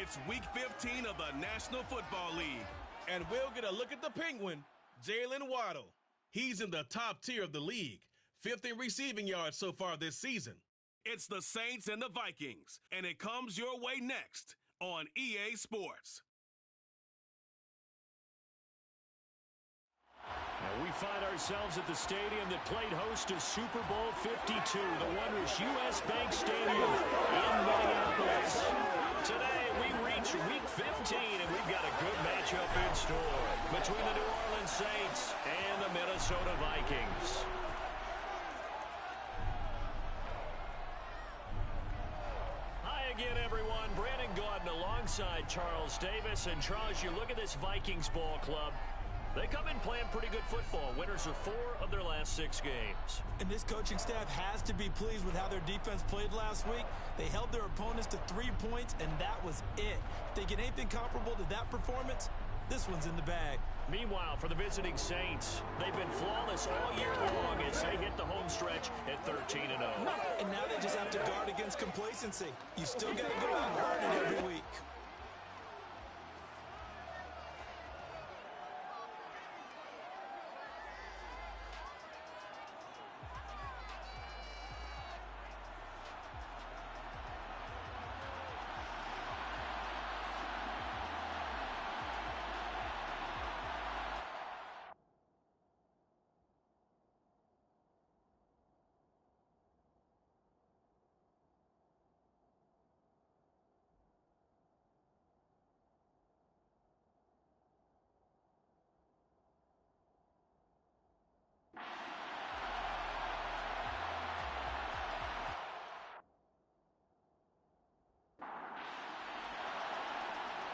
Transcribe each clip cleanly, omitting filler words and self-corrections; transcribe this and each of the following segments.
It's Week 15 of the National Football League. And we'll get a look at the Penguin, Jalen Waddle. He's in the top tier of the league, 5th in receiving yards so far this season. It's the Saints and the Vikings, and it comes your way next on EA Sports. And we find ourselves at the stadium that played host to Super Bowl 52, the wondrous U.S. Bank Stadium in Minneapolis. Today, we reach Week 15, and we've got a good matchup in store between the New Orleans Saints and the Minnesota Vikings. Hi again, everyone. Brandon Gaudin alongside Charles Davis. And Charles, you look at this Vikings ball club. They come in playing pretty good football. Winners of 4 of their last 6 games. And this coaching staff has to be pleased with how their defense played last week. They held their opponents to 3 points, and that was it. If they get anything comparable to that performance, this one's in the bag. Meanwhile, for the visiting Saints, they've been flawless all year long as they hit the home stretch at 13-0. And now they just have to guard against complacency. You still got to go out and earn it every week.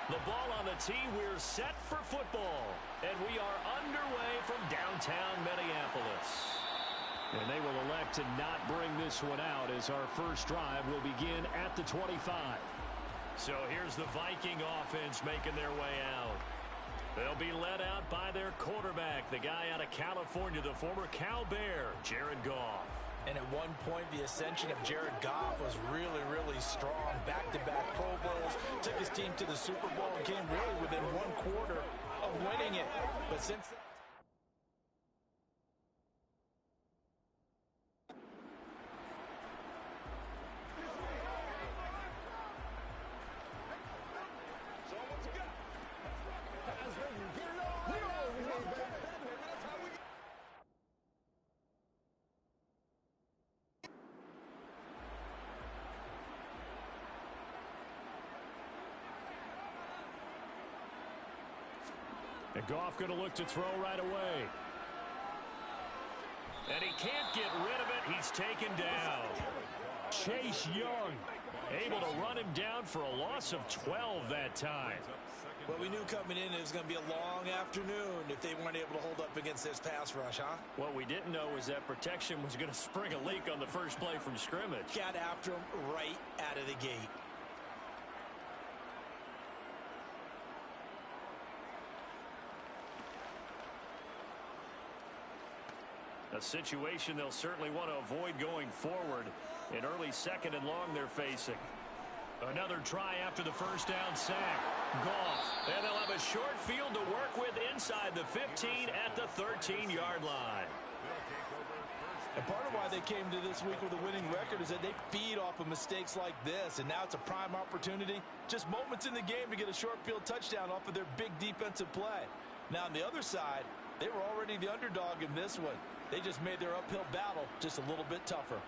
The ball on the tee, we're set for football. And we are underway from downtown Minneapolis. And they will elect to not bring this one out as our first drive will begin at the 25. So here's the Viking offense making their way out. They'll be led out by their quarterback, the guy out of California, the former Cal Bear, Jared Goff. And at one point, the ascension of Jared Goff was really, really strong. Back-to-back Pro Bowls, took his team to the Super Bowl and came really within 1/4 of winning it. But since then, and Goff going to look to throw right away. And he can't get rid of it. He's taken down. Chase Young able to run him down for a loss of 12 that time. well, we knew coming in it was going to be a long afternoon if they weren't able to hold up against this pass rush, huh? What we didn't know was that protection was going to spring a leak on the first play from scrimmage. Got after him right out of the gate. A situation they'll certainly want to avoid going forward. An early 2nd and long they're facing. Another try after the first down sack. Goff. And they'll have a short field to work with inside the 15 at the 13-yard line. And part of why they came to this week with a winning record is that they feed off of mistakes like this, and now it's a prime opportunity. Just moments in the game to get a short field touchdown off of their big defensive play. Now, on the other side, they were already the underdog in this one. They just made their uphill battle just a little bit tougher.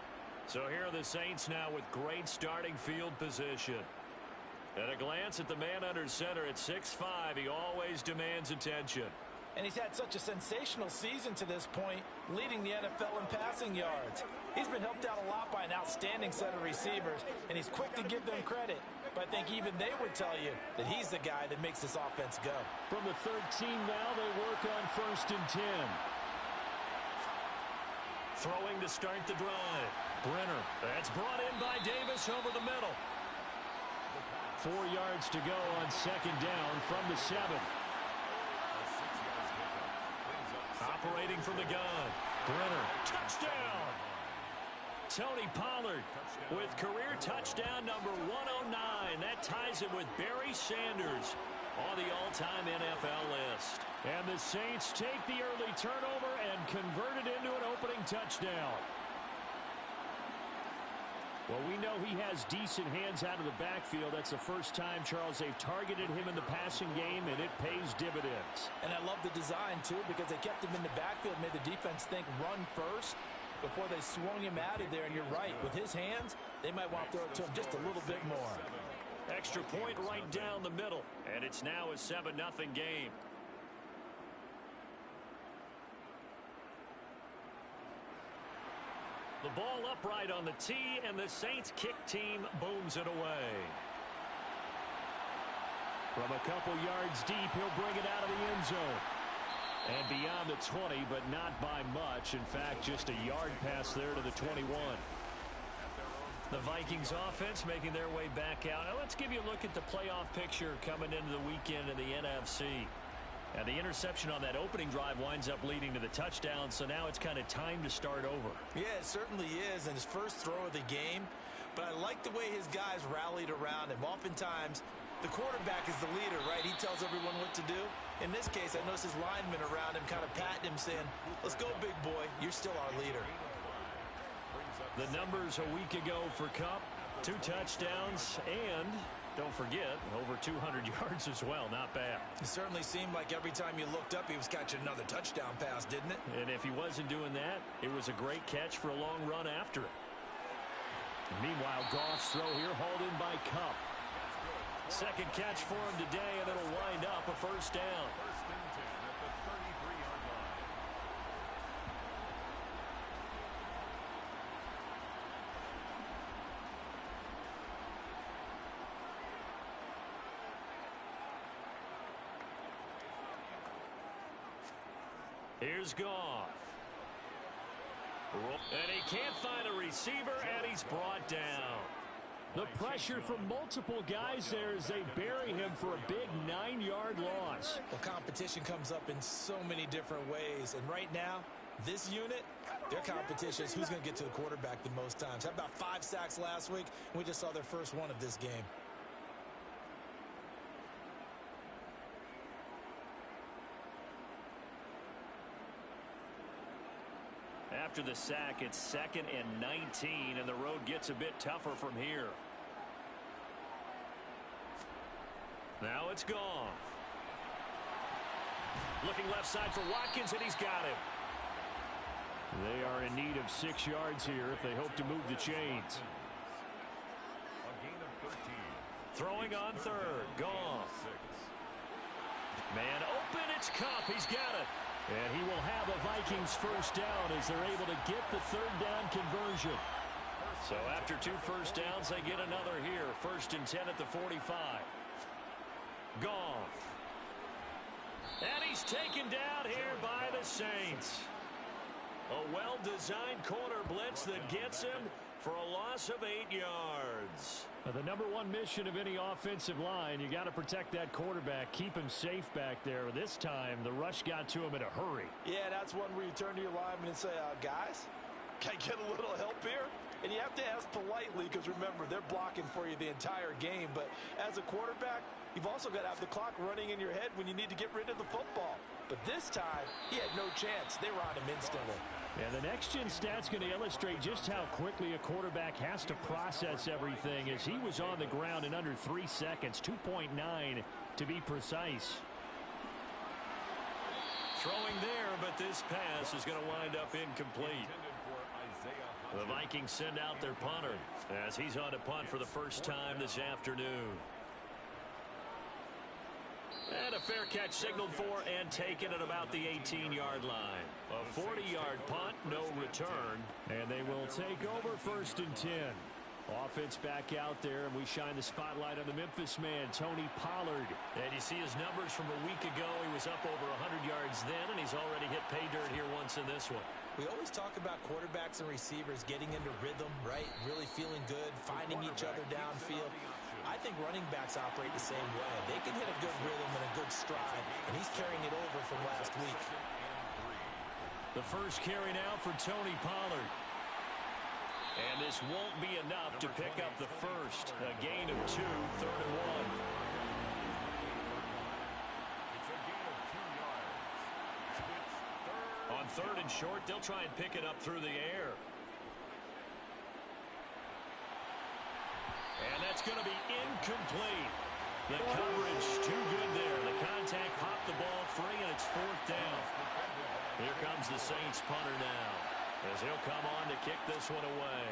So here are the Saints now with great starting field position. At a glance at the man under center at 6'5", he always demands attention. And he's had such a sensational season to this point, leading the NFL in passing yards. He's been helped out a lot by an outstanding set of receivers, and he's quick to give them credit. But I think even they would tell you that he's the guy that makes this offense go. From the 13 now, they work on 1st and 10. Throwing to start the drive. Brenner. That's brought in by Davis over the middle. 4 yards to go on 2nd down from the 7. Operating from the gun. Brenner. Touchdown. Tony Pollard with career touchdown number 109. That ties him with Barry Sanders on the all-time NFL list. And the Saints take the early turnover and convert it into an opening touchdown. Well, we know he has decent hands out of the backfield. That's the first time, Charles, they've targeted him in the passing game, and it pays dividends. And I love the design, too, because they kept him in the backfield, made the defense think run first before they swung him out of there. And you're right, with his hands, they might want to throw it to him just a little bit more. Extra point right down the middle, and it's now a 7-0 game. The ball upright on the tee, and the Saints kick team booms it away. From a couple yards deep, he'll bring it out of the end zone. And beyond the 20, but not by much. In fact, just a yard pass there to the 21. The Vikings offense making their way back out. Now let's give you a look at the playoff picture coming into the weekend in the NFC. And the interception on that opening drive winds up leading to the touchdown, so now it's kind of time to start over. Yeah, it certainly is, and his first throw of the game. But I like the way his guys rallied around him. Oftentimes, the quarterback is the leader, right? He tells everyone what to do. In this case, I noticed his linemen around him kind of patting him, saying, let's go, big boy. You're still our leader. The numbers a week ago for Kupp, 2 touchdowns, and don't forget, over 200 yards as well. Not bad. It certainly seemed like every time you looked up, he was catching another touchdown pass, didn't it? And if he wasn't doing that, it was a great catch for a long run after it. Meanwhile, Goff's throw here hauled in by Kupp. Second catch for him today, and it'll wind up a first down. Here's Goff. And he can't find a receiver, and he's brought down. The pressure from multiple guys there as they bury him for a big 9-yard loss. Well, competition comes up in so many different ways. And right now, this unit, their competition is who's going to get to the quarterback the most times. Had about 5 sacks last week, and we just saw their first one of this game. After the sack, it's 2nd and 19, and the road gets a bit tougher from here. Now it's Goff. Looking left side for Watkins, and he's got him. They are in need of 6 yards here if they hope to move the chains. Throwing on third, Goff. Man open, it's Kupp, he's got it. And he will have a Vikings first down as they're able to get the 3rd down conversion. So after 2 first downs, they get another here. 1st and 10 at the 45. Goff. And he's taken down here by the Saints. A well-designed corner blitz that gets him for a loss of 8 yards. The number one mission of any offensive line, you got to protect that quarterback, keep him safe back there. This time, the rush got to him in a hurry. Yeah, that's one where you turn to your lineman and say, guys, can I get a little help here? And you have to ask politely because, remember, they're blocking for you the entire game. But as a quarterback, you've also got to have the clock running in your head when you need to get rid of the football. But this time, he had no chance. They were on him instantly. And the next-gen stat's going to illustrate just how quickly a quarterback has to process everything as he was on the ground in under 3 seconds, 2.9 to be precise. Throwing there, but this pass is going to wind up incomplete. The Vikings send out their punter as he's on to punt for the first time this afternoon. And a fair catch signaled for and taken at about the 18-yard line. A 40-yard punt, no return. And they will take over 1st and 10. Offense back out there, and we shine the spotlight on the Memphis man, Tony Pollard. And you see his numbers from a week ago. He was up over 100 yards then, and he's already hit pay dirt here once in this one. We always talk about quarterbacks and receivers getting into rhythm, right? Really feeling good, finding each other downfield. I think running backs operate the same way. They can hit a good rhythm and a good stride, and he's carrying it over from last week. The first carry now for Tony Pollard. And this won't be enough to pick up the first. A gain of 2, 3rd and 1. It's a gain of 2 yards. It's On 3rd and short, they'll try and pick it up through the air. And that's going to be incomplete. The coverage too good there. The contact popped the ball free, and it's 4th down. Here comes the Saints punter now, as he'll come on to kick this one away.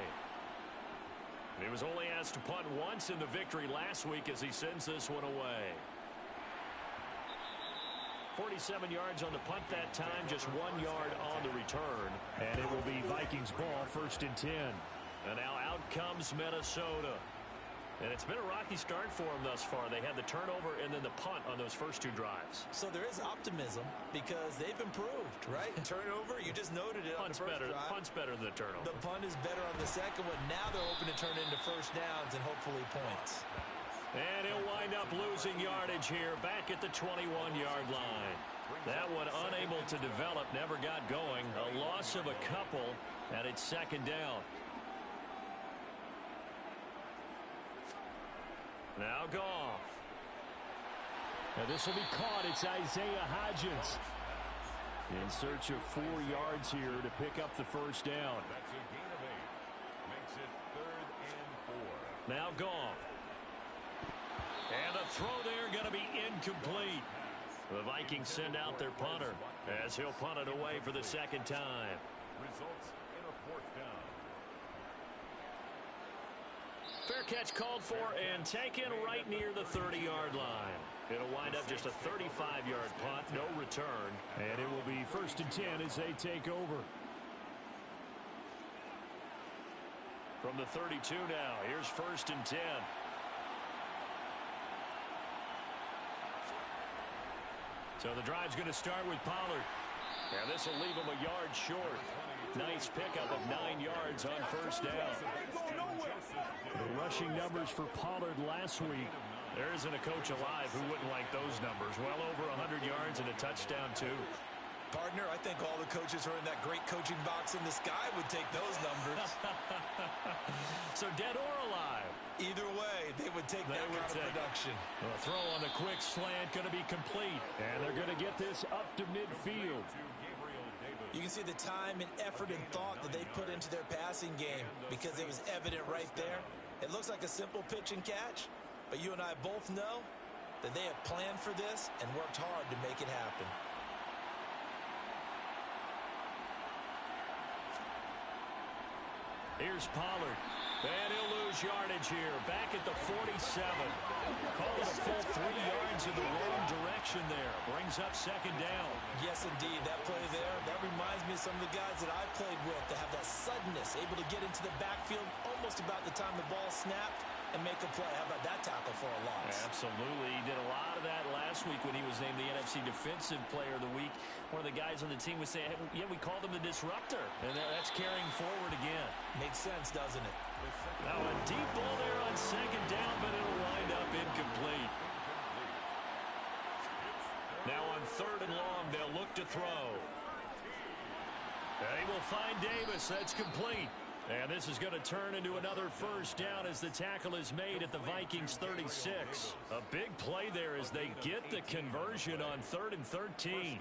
He was only asked to punt once in the victory last week as he sends this one away. 47 yards on the punt that time, just 1 yard on the return. And it will be Vikings ball, 1st and 10. And now out comes Minnesota. And it's been a rocky start for them thus far. They had the turnover and then the punt on those first 2 drives. So there is optimism because they've improved, right? Turnover, you just noted it on the first drive. Punt's better than the turnover. The punt is better on the second one. Now they're hoping to turn into first downs and hopefully points. And he'll wind up losing yardage here back at the 21-yard line. That one unable to develop, never got going. A loss of a couple, and it's 2nd down. Now Goff. Now this will be caught. It's Isaiah Hodgins. In search of 4 yards here to pick up the first down. That's a gain of 8. Makes it 3rd and 4. Now Goff. And the throw there going to be incomplete. The Vikings send out their punter as he'll punt it away for the 2nd time. Results in a 4th down. Fair catch called for and taken right near the 30-yard line. It'll wind up just a 35-yard punt, no return. And it will be 1st and 10 as they take over. From the 32 now, here's 1st and 10. So the drive's going to start with Pollard. And this will leave him a yard short. Nice pickup of 9 yards on 1st down. The rushing numbers for Pollard last week. There isn't a coach alive who wouldn't like those numbers. Well over 100 yards and a touchdown, too. Partner, I think all the coaches who are in that great coaching box in the sky would take those numbers. So dead or alive? Either way, they would take that kind of production. The throw on the quick slant going to be complete. And they're going to get this up to midfield. You can see the time and effort and thought that they put into their passing game because it was evident right there. It looks like a simple pitch and catch, but you and I both know that they have planned for this and worked hard to make it happen. Here's Pollard. And he'll lose yardage here. Back at the 47. Call it a full 3 yards in the wrong direction there. Brings up 2nd down. Yes, indeed. That play there, that reminds me of some of the guys that I played with that have that suddenness, able to get into the backfield almost about the time the ball snapped and make a play. How about that tackle for a loss? Absolutely. He did a lot of that last week when he was named the NFC Defensive Player of the Week. One of the guys on the team was saying, hey, yeah, we called him the disruptor. And that's carrying forward again. Makes sense, doesn't it? Now a deep ball there on 2nd down, but it'll wind up incomplete. Now on 3rd and long, they'll look to throw. They will find Davis. That's complete. And this is going to turn into another first down as the tackle is made at the Vikings 36. A big play there as they get the conversion on 3rd and 13.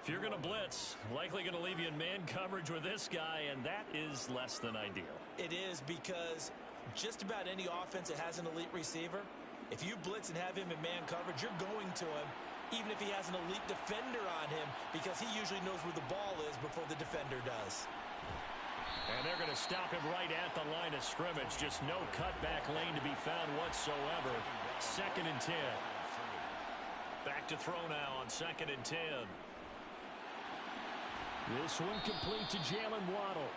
If you're going to blitz, likely going to leave you in man coverage with this guy, and that is less than ideal. It is because just about any offense that has an elite receiver, if you blitz and have him in man coverage, you're going to him, even if he has an elite defender on him, because he usually knows where the ball is before the defender does. And they're going to stop him right at the line of scrimmage. Just no cutback lane to be found whatsoever. 2nd and 10. Back to throw now on 2nd and 10. This one complete to Jalen Waddle.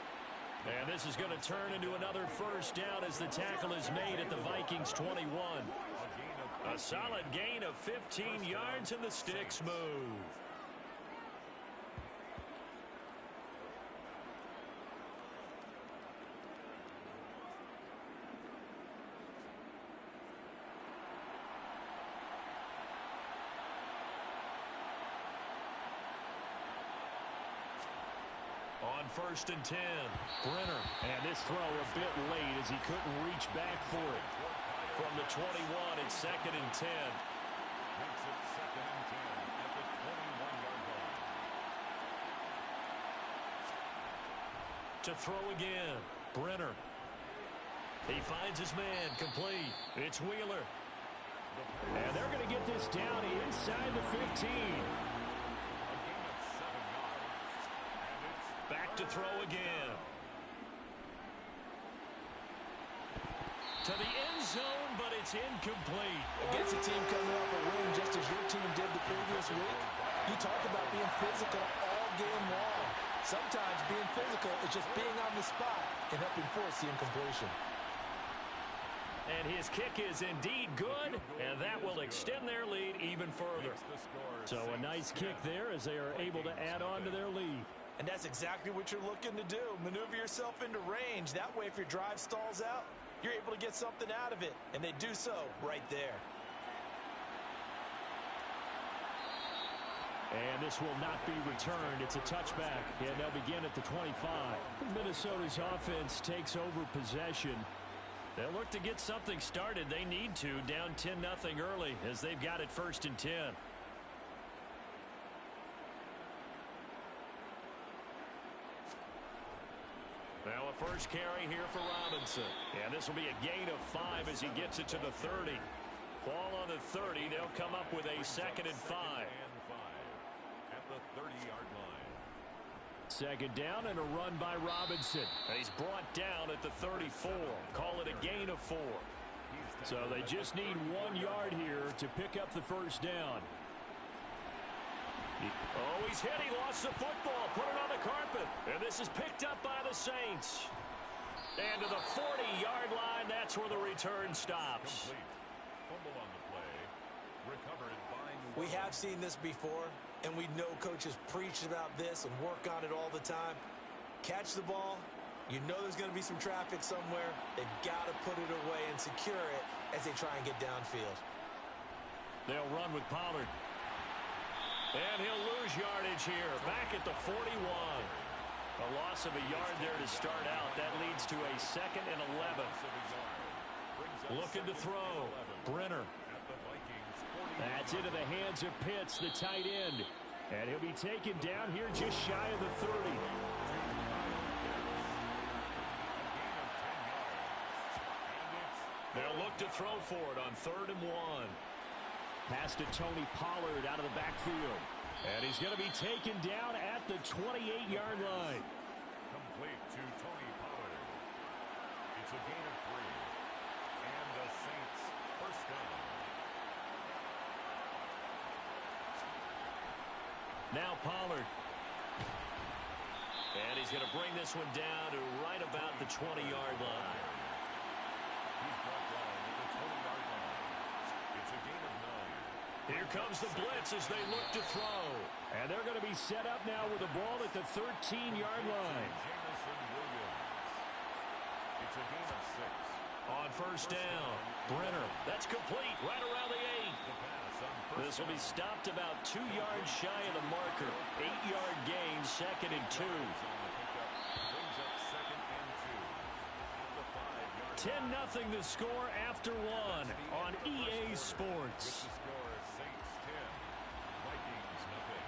And this is going to turn into another first down as the tackle is made at the Vikings 21. A solid gain of 15 yards and the sticks move. On 1st and 10, Brenner. And this throw a bit late as he couldn't reach back for it. From the 21, it's 2nd and 10. Makes it 2nd and 10 at the 21-yard line. To throw again, Brenner. He finds his man, complete. It's Wheeler. And they're going to get this down inside the 15. Back to throw again. To the end zone, but it's incomplete. Against a team coming off a win just as your team did the previous week, you talk about being physical all game long. Sometimes being physical is just being on the spot and helping force the incompletion. And his kick is indeed good, and that will extend their lead even further. So a nice kick there as they are able to add on to their lead. And that's exactly what you're looking to do. Maneuver yourself into range. That way, if your drive stalls out, you're able to get something out of it. And they do so right there. And this will not be returned. It's a touchback, and they'll begin at the 25. Minnesota's offense takes over possession. They'll look to get something started. They need to, down 10-0 early as they've got it 1st and 10. Now a first carry here for Robinson. And this will be a gain of 5 as he gets it to the 30. Ball on the 30. They'll come up with a 2nd and 5. At the 30-yard line. 2nd down and a run by Robinson. And he's brought down at the 34. Call it a gain of 4. So they just need 1 yard here to pick up the first down. Oh, he's hit. He lost the football. Put it on the carpet. And this is picked up by the Saints. And to the 40-yard line, that's where the return stops. Fumble on the play. Recovered by We have seen this before, and we know coaches preach about this and work on it all the time. Catch the ball. You know there's going to be some traffic somewhere. They've got to put it away and secure it as they try and get downfield. They'll run with Pollard. And he'll lose yardage here. Back at the 41. A loss of a yard there to start out. That leads to a 2nd and 11. Looking to throw. Brenner. That's into the hands of Pitts, the tight end. And he'll be taken down here just shy of the 30. They'll look to throw for it on 3rd and 1. Pass to Tony Pollard out of the backfield. And he's going to be taken down at the 28-yard line. Complete to Tony Pollard. It's a gain of 3. And the Saints first down. Now Pollard. And he's going to bring this one down to right about the 20-yard line. He's brought down at the 20-yard line. It's a gain of 9. Here comes the blitz as they look to throw. And they're going to be set up now with the ball at the 13-yard line. It's a gain of 6. On 1st down, Brenner. That's complete right around the 8. This will be stopped about 2 yards shy of the marker. 8-yard gain, 2nd and 2. 10-0 the score after 1 on EA Sports. Saints 10, Vikings nothing.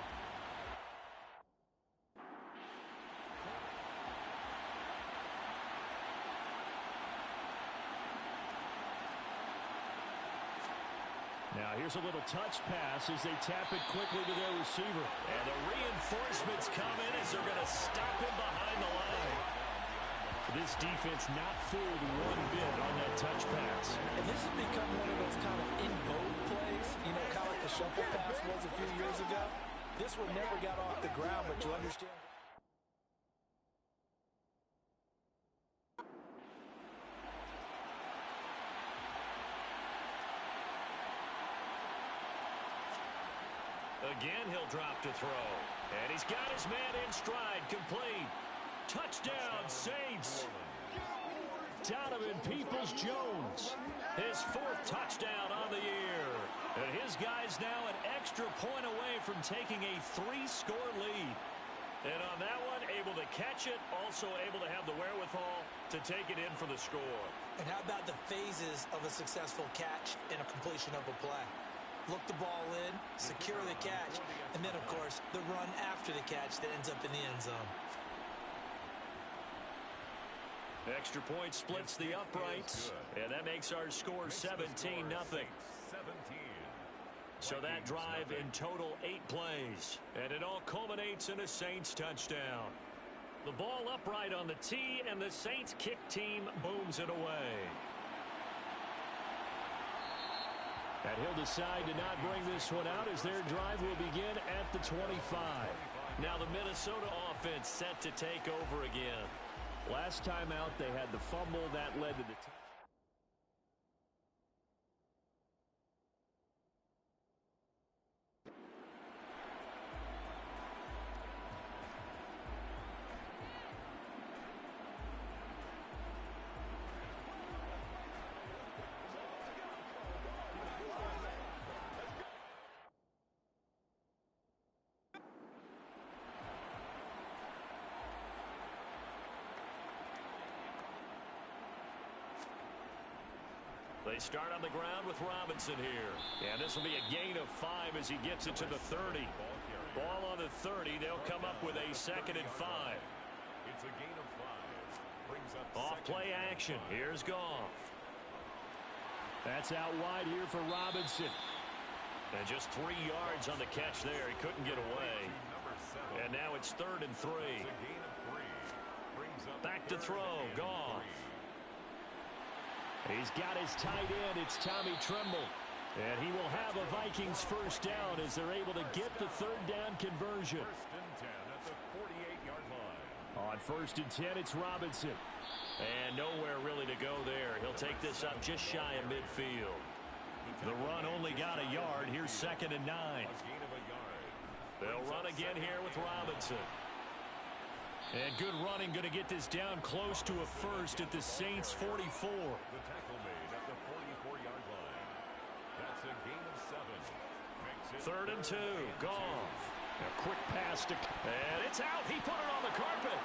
Now here's a little touch pass as they tap it quickly to their receiver. And the reinforcements come in as they're going to stop him behind the line. This defense not fooled one bit on that touch pass. And this has become one of those kind of in vogue plays, you know, kind of like the shuffle pass was a few years ago. This one never got off the ground, but you understand. Again, he'll drop to throw. And he's got his man in stride, complete. Touchdown, Saints. Donovan Peoples-Jones, his 4th touchdown on the year. And his guy's now an extra point away from taking a 3-score lead. And on that one, able to catch it, also able to have the wherewithal to take it in for the score. And how about the phases of a successful catch and a completion of a play? Look the ball in, secure the catch, and then, of course, the run after the catch that ends up in the end zone. Extra point splits the uprights, and that makes our score 17-0. So that drive in total 8 plays, and it all culminates in a Saints touchdown. The ball upright on the tee, and the Saints kick team booms it away. And he'll decide to not bring this one out as their drive will begin at the 25. Now the Minnesota offense set to take over again. Last time out, they had the fumble that led to the They start on the ground with Robinson here. And this will be a gain of 5 as he gets it to the 30. Ball on the 30. They'll come up with a 2nd and 5. It's a gain of 5. Brings up Off play action. Here's Goff. That's out wide here for Robinson. And just 3 yards on the catch there. He couldn't get away. And now it's 3rd and 3. Back to throw. Goff. He's got his tight end. It's Tommy Tremble. And he will have a Vikings first down as they're able to get the 3rd down conversion. 1st and 10 at the 48-yard line. On 1st and 10, it's Robinson. And nowhere really to go there. He'll take this up just shy of midfield. The run only got a yard. Here's 2nd and 9. A gain of a yard. They'll run again here with Robinson. And good running, going to get this down close to a first at the Saints' 44. The tackle made at the 44-yard line. That's a gain of 7. Makes it 3rd and 2. Goff. A quick pass to... And it's out. He put it on the carpet.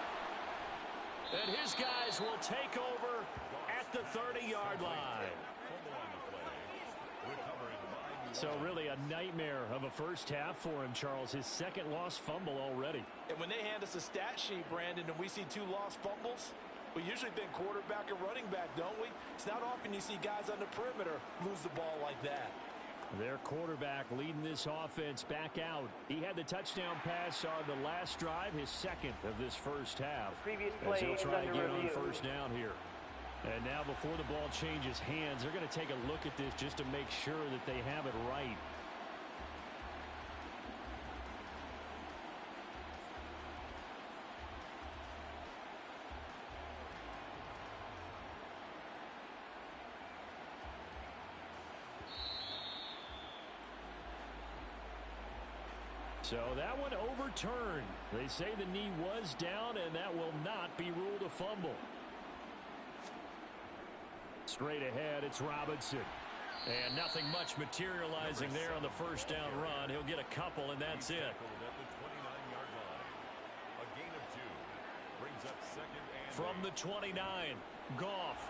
And his guys will take over at the 30-yard line. Fumble on the play. Recovering by New So really a nightmare of a first half for him, Charles. His 2nd lost fumble already. And when they hand us a stat sheet, Brandon, and we see 2 lost fumbles, we usually think quarterback and running back, don't we? It's not often you see guys on the perimeter lose the ball like that. Their quarterback leading this offense back out. He had the touchdown pass on the last drive, his 2nd of this first half. As he'll try again on 1st down here. And now before the ball changes hands, they're going to take a look at this just to make sure that they have it right. So that one overturned. They say the knee was down, and that will not be ruled a fumble. Straight ahead, it's Robinson. And nothing much materializing there on the first down run. He'll get a couple, and that's it. at the 29-yard line. A gain of 2. Brings up 2nd and From the 29, Goff.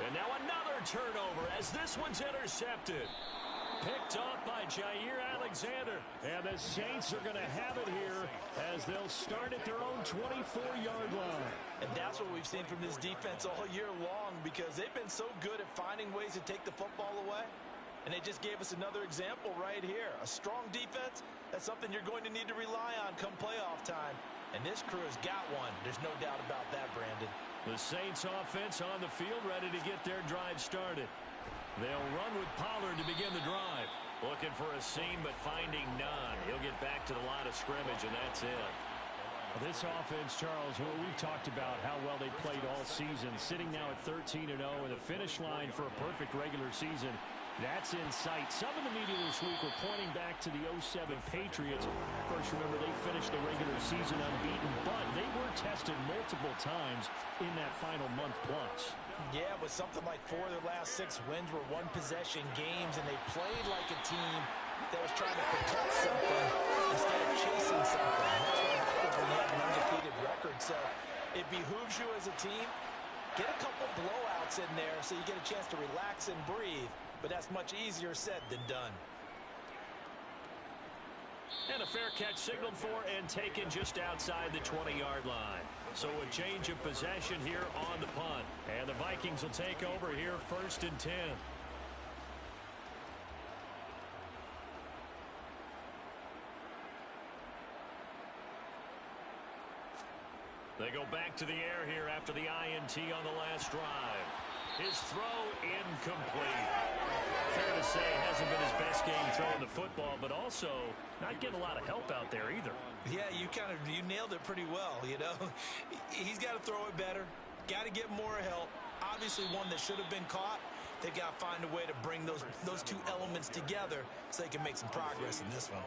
And now another turnover as this one's intercepted. Picked off by Jair Alexander. And the Saints are going to have it here as they'll start at their own 24-yard line. And that's what we've seen from this defense all year long, because they've been so good at finding ways to take the football away. And they just gave us another example right here. A strong defense, that's something you're going to need to rely on come playoff time. And this crew has got one. There's no doubt about that, Brandon. The Saints offense on the field ready to get their drive started. They'll run with Pollard to begin the drive. Looking for a seam, but finding none. He'll get back to the line of scrimmage, and that's it. This offense, Charles, well, we've talked about how well they played all season, sitting now at 13-0 and the finish line for a perfect regular season. That's in sight. Some of the media this week were pointing back to the 07 Patriots. Of course, remember, they finished the regular season unbeaten, but they were tested multiple times in that final month plus. Yeah, with something like 4 of their last 6 wins were one-possession games, and they played like a team that was trying to protect something instead of chasing something. That's what happens when you have behooves you as a team, get a couple blowouts in there so you get a chance to relax and breathe. But that's much easier said than done. And a fair catch signaled for and taken just outside the 20-yard line. So a change of possession here on the punt. And the Vikings will take over here 1st and 10. They go back to the air here after the INT on the last drive. His throw incomplete. Fair to say, hasn't been his best game throwing the football, but also not getting a lot of help out there either. Yeah, you nailed it pretty well, you know. He's got to throw it better, got to get more help. Obviously one that should have been caught. They've got to find a way to bring those two elements together so they can make some progress in this one.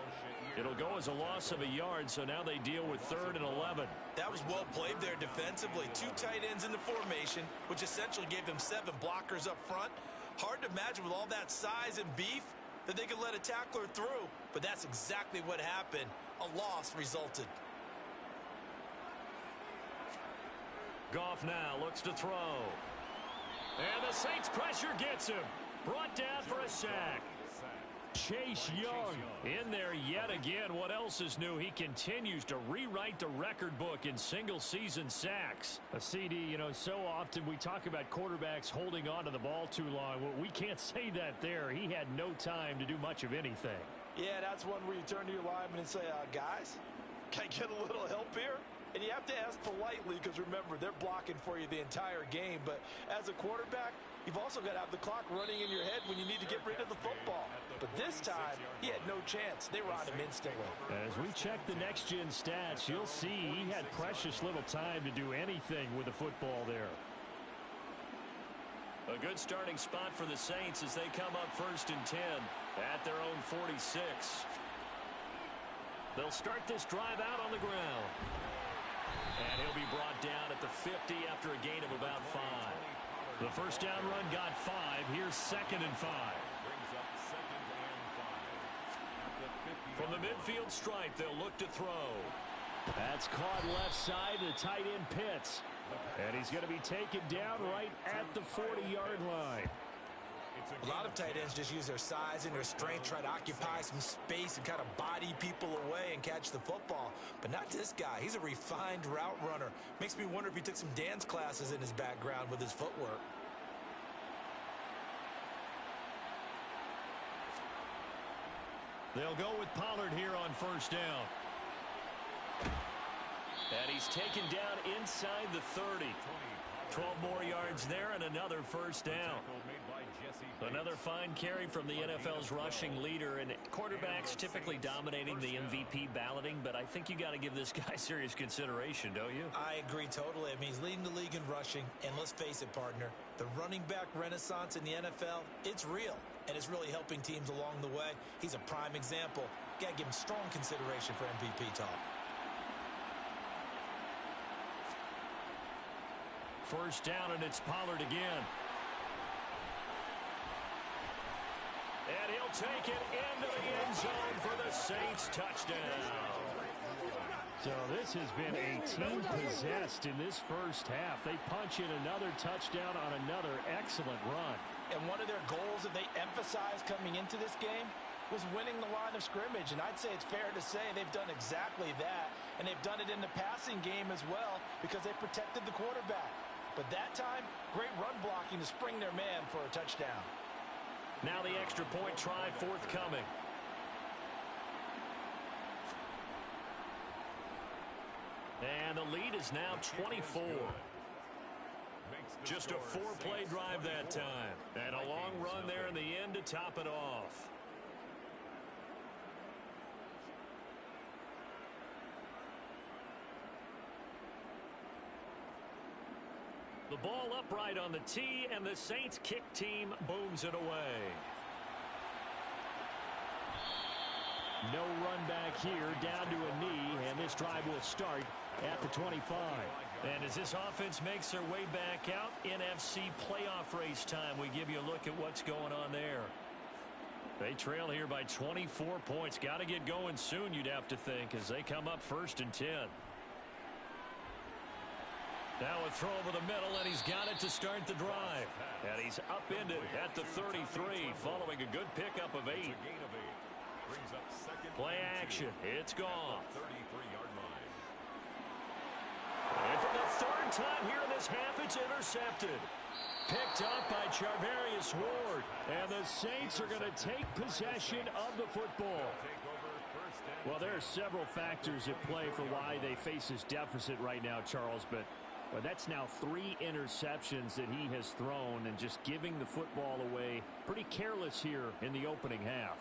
It'll go as a loss of a yard, so now they deal with 3rd and 11. That was well played there defensively. 2 tight ends in the formation, which essentially gave them 7 blockers up front. Hard to imagine with all that size and beef that they could let a tackler through, but that's exactly what happened. A loss resulted. Goff now looks to throw. And the Saints pressure gets him. Brought down for a sack. Chase Young in there yet again. What else is new? He continues to rewrite the record book in single-season sacks. A CD, you know, so often we talk about quarterbacks holding on to the ball too long. Well, we can't say that there. He had no time to do much of anything. Yeah, that's one where you turn to your lineman and say, guys, can I get a little help here? And you have to ask politely because, remember, they're blocking for you the entire game. But as a quarterback, you've also got to have the clock running in your head when you need to get rid of the football. But this time, he had no chance. They were on him instantly. As we check the next-gen stats, you'll see he had precious little time to do anything with the football there. A good starting spot for the Saints as they come up 1st and 10 at their own 46. They'll start this drive out on the ground. And he'll be brought down at the 50 after a gain of about 5. The first down run got 5. Here's 2nd and 5. From the midfield stripe, they'll look to throw. That's caught left side. The tight end Pitts. And he's going to be taken down right at the 40-yard line. A lot of tight ends just use their size and their strength, try to occupy some space and kind of body people away and catch the football. But not this guy. He's a refined route runner. Makes me wonder if he took some dance classes in his background with his footwork. They'll go with Pollard here on 1st down. And he's taken down inside the 30. 12 more yards there and another 1st down. Another fine carry from the NFL's rushing leader, and quarterbacks typically dominating the MVP balloting, but I think you got to give this guy serious consideration, don't you? I agree totally. I mean, he's leading the league in rushing, and let's face it, partner, the running back renaissance in the NFL, it's real, and it's really helping teams along the way. He's a prime example. Got to give him strong consideration for MVP talk. 1st down, and it's Pollard again. And he'll take it into the end zone for the Saints touchdown. So this has been a team possessed in this first half. They punch in another touchdown on another excellent run. And one of their goals that they emphasized coming into this game was winning the line of scrimmage. And I'd say it's fair to say they've done exactly that. And they've done it in the passing game as well because they protected the quarterback. But that time, great run blocking to spring their man for a touchdown. Now the extra point try forthcoming. And the lead is now 24. Just a 4-play drive that time. And a long run there in the end to top it off. The ball upright on the tee, and the Saints kick team booms it away. No run back here, down to a knee, and this drive will start at the 25. And as this offense makes their way back out, NFC playoff race time, we give you a look at what's going on there. They trail here by 24 points. Got to get going soon, you'd have to think, as they come up 1st and 10. Now a throw over the middle, and he's got it to start the drive. And he's upended at the 33 following a good pickup of 8. Play action. It's Goff. And for the third time here in this half, it's intercepted. Picked up by Charvarius Ward. And the Saints are going to take possession of the football. Well, there are several factors at play for why they face this deficit right now, Charles, but that's now 3 interceptions that he has thrown and just giving the football away pretty careless here in the opening half.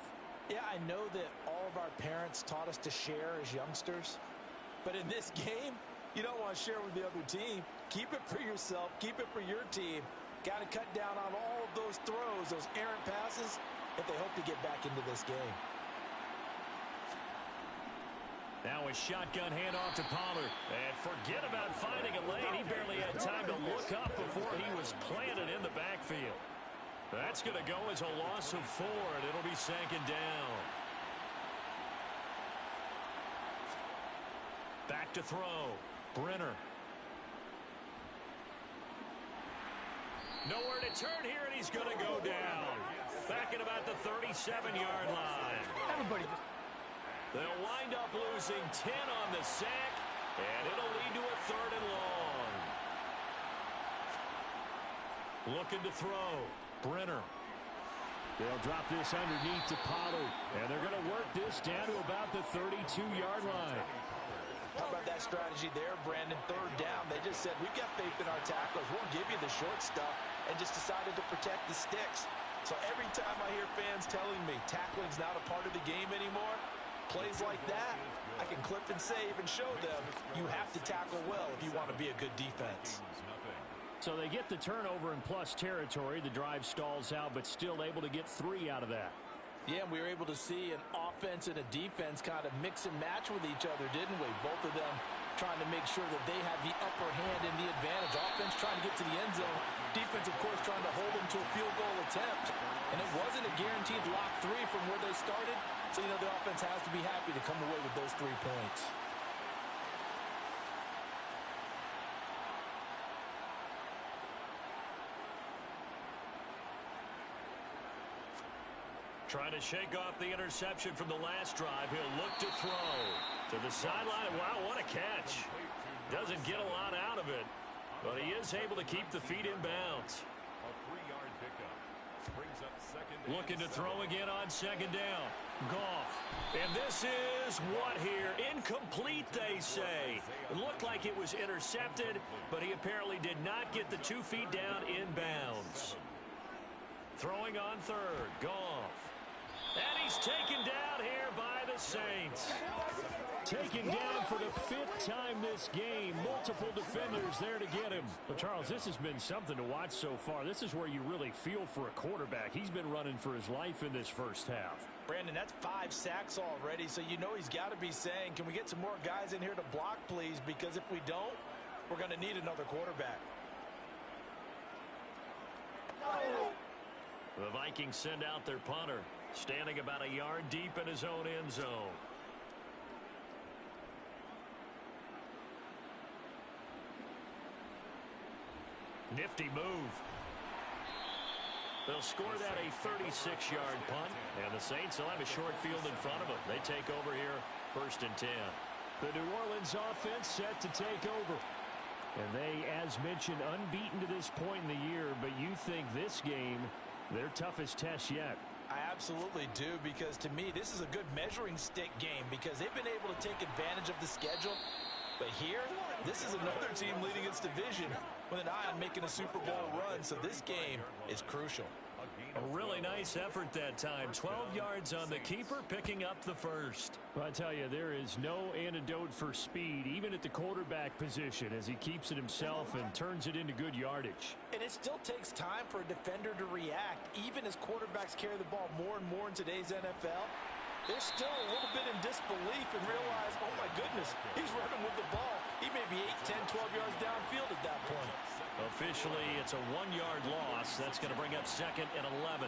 Yeah, I know that all of our parents taught us to share as youngsters, but in this game, you don't want to share with the other team. Keep it for yourself. Keep it for your team. Got to cut down on all of those throws, those errant passes, if they hope to get back into this game. Now a shotgun handoff to Pollard. And forget about finding a lane. He barely had time to look up before he was planted in the backfield. That's going to go as a loss of 4, and it'll be second down. Back to throw. Brenner. Nowhere to turn here, and he's going to go down. Back at about the 37-yard line. Everybody. They'll wind up losing 10 on the sack, and it'll lead to a 3rd and long. Looking to throw. Brenner. They'll drop this underneath to Pollard, and they're going to work this down to about the 32-yard line. How about that strategy there, Brandon? 3rd down. They just said, we've got faith in our tacklers. We'll give you the short stuff, and just decided to protect the sticks. So every time I hear fans telling me tackling's not a part of the game anymore, plays like that, I can clip and save and show them you have to tackle well if you want to be a good defense. So they get the turnover in plus territory. The drive stalls out, but still able to get 3 out of that. Yeah, we were able to see an offense and a defense kind of mix and match with each other, didn't we? Both of them trying to make sure that they have the upper hand and the advantage. Offense trying to get to the end zone. Defense, of course, trying to hold them to a field goal attempt. And it wasn't a guaranteed lock 3 from where they started. So, you know, the offense has to be happy to come away with those 3 points. Trying to shake off the interception from the last drive. He'll look to throw to the sideline. Wow, what a catch. Doesn't get a lot out of it, but he is able to keep the feet in bounds. Looking to throw again on 2nd down. Goff. And this is what here? Incomplete, they say. It looked like it was intercepted, but he apparently did not get the 2 feet down in bounds. Throwing on 3rd. Goff. And he's taken down here by the Saints. Taken down for the 5th time this game. Multiple defenders there to get him. But, Charles, this has been something to watch so far. This is where you really feel for a quarterback. He's been running for his life in this first half. Brandon, that's 5 sacks already, so you know he's got to be saying, can we get some more guys in here to block, please? Because if we don't, we're going to need another quarterback. The Vikings send out their punter, standing about a yard deep in his own end zone. Nifty move. They'll score that a 36-yard punt, and the Saints will have a short field in front of them. They take over here, 1st and 10. The New Orleans offense set to take over. And they, as mentioned, unbeaten to this point in the year, but you think this game, their toughest test yet. I absolutely do, because to me, this is a good measuring stick game because they've been able to take advantage of the schedule. But here, this is another team leading its division with an eye on making a Super Bowl run, so this game is crucial. A really nice effort that time. 12 yards on the keeper, picking up the 1st. Well, I tell you, there is no antidote for speed, even at the quarterback position, as he keeps it himself and turns it into good yardage. And it still takes time for a defender to react, even as quarterbacks carry the ball more and more in today's NFL. They're still a little bit in disbelief and realize, oh my goodness, he's running with the ball. He may be 8, 10, 12 yards downfield at that point. Officially, it's a 1-yard loss. That's going to bring up 2nd and 11.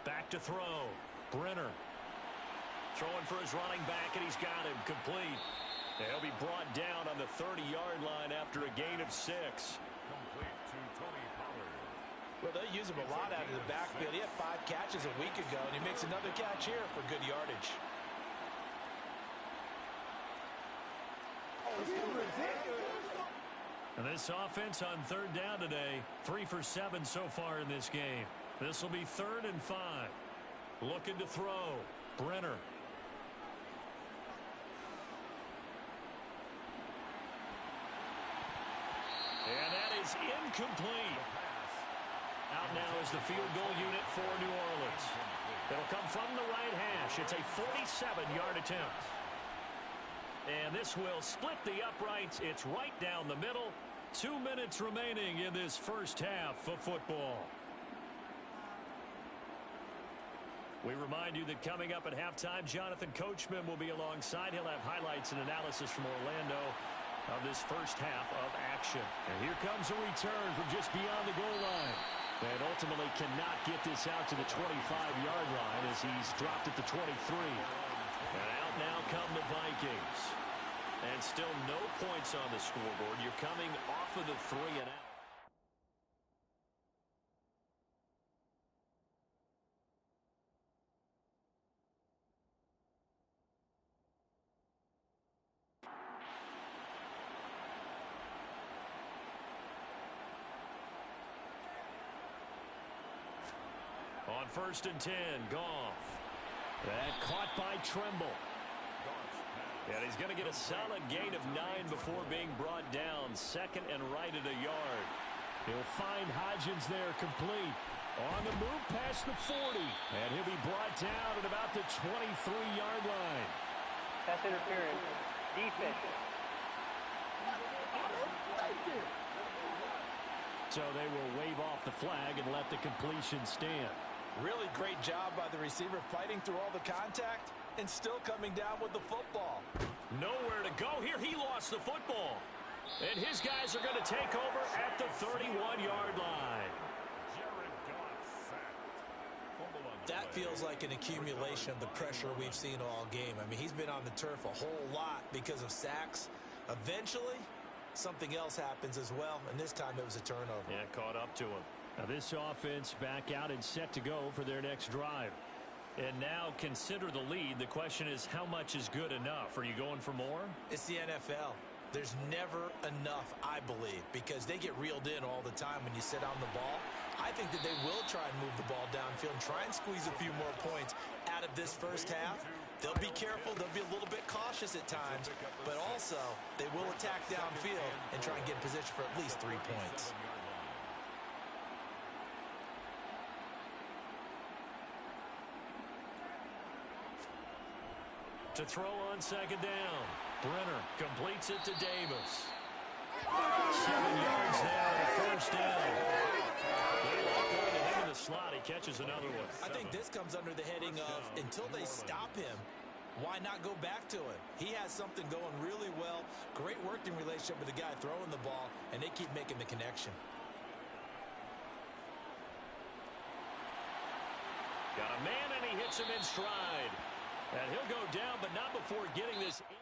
Back to throw. Brenner. Throwing for his running back, and he's got him complete. They'll be brought down on the 30-yard line after a gain of 6. Complete to Tony Pollard. Well, they use him a lot out of the backfield. He had 5 catches a week ago, and he makes another catch here for good yardage. And this offense on 3rd down today, 3 for 7 so far in this game. This will be 3rd and 5. Looking to throw. Brenner. And that is incomplete. Out now is the field goal unit for New Orleans. It'll come from the right hash. It's a 47-yard attempt. And this will split the uprights. It's right down the middle. 2 minutes remaining in this first half of football. We remind you that coming up at halftime, Jonathan Coachman will be alongside. He'll have highlights and analysis from Orlando of this first half of action. And here comes a return from just beyond the goal line. And ultimately cannot get this out to the 25-yard line as he's dropped at the 23. And out now come the Vikings. And still no points on the scoreboard. You're coming off of the 3 and out. On 1st and 10, Goff. That caught by Tremble. And he's going to get a solid gain of 9 before being brought down. 2nd and right at a yard. He'll find Hodgins there complete. On the move past the 40. And he'll be brought down at about the 23-yard line. Pass interference. Defense. So they will wave off the flag and let the completion stand. Really great job by the receiver fighting through all the contact and still coming down with the football. Nowhere to go here. He lost the football. And his guys are going to take over at the 31-yard line. That feels like an accumulation of the pressure we've seen all game. I mean, he's been on the turf a whole lot because of sacks. Eventually, something else happens as well, and this time it was a turnover. Yeah, caught up to him. Now this offense back out and set to go for their next drive. And now consider the lead. The question is, how much is good enough? Are you going for more? It's the NFL. There's never enough, I believe, because they get reeled in all the time when you sit on the ball. I think that they will try and move the ball downfield and try and squeeze a few more points out of this first half. They'll be careful. They'll be a little bit cautious at times, but also they will attack downfield and try and get in position for at least 3 points. To throw on 2nd down. Brenner completes it to Davis. 7 yards there on the 1st down. They like going to him in the slot. He catches another one. I think this comes under the heading of until they stop him, why not go back to him? He has something going really well. Great working relationship with the guy throwing the ball, and they keep making the connection. Got a man, and he hits him in stride. And he'll go down, but not before getting this in.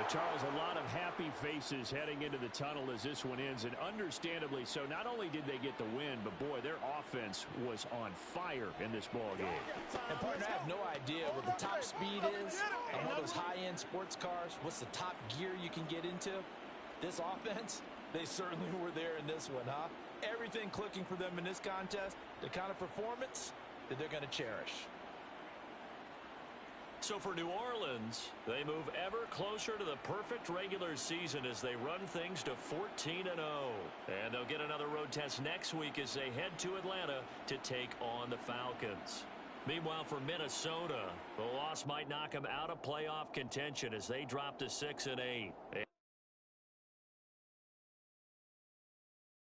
Charles, a lot of happy faces heading into the tunnel as this one ends, and understandably so. Not only did they get the win, but boy, their offense was on fire in this ball game. And partner, I have no idea what the top speed is on one of those high-end sports cars. What's the top gear you can get into? This offense, they certainly were there in this one, huh? Everything clicking for them in this contest, the kind of performance that they're going to cherish. So for New Orleans, they move ever closer to the perfect regular season as they run things to 14-0. And they'll get another road test next week as they head to Atlanta to take on the Falcons. Meanwhile, for Minnesota, the loss might knock them out of playoff contention as they drop to 6-8.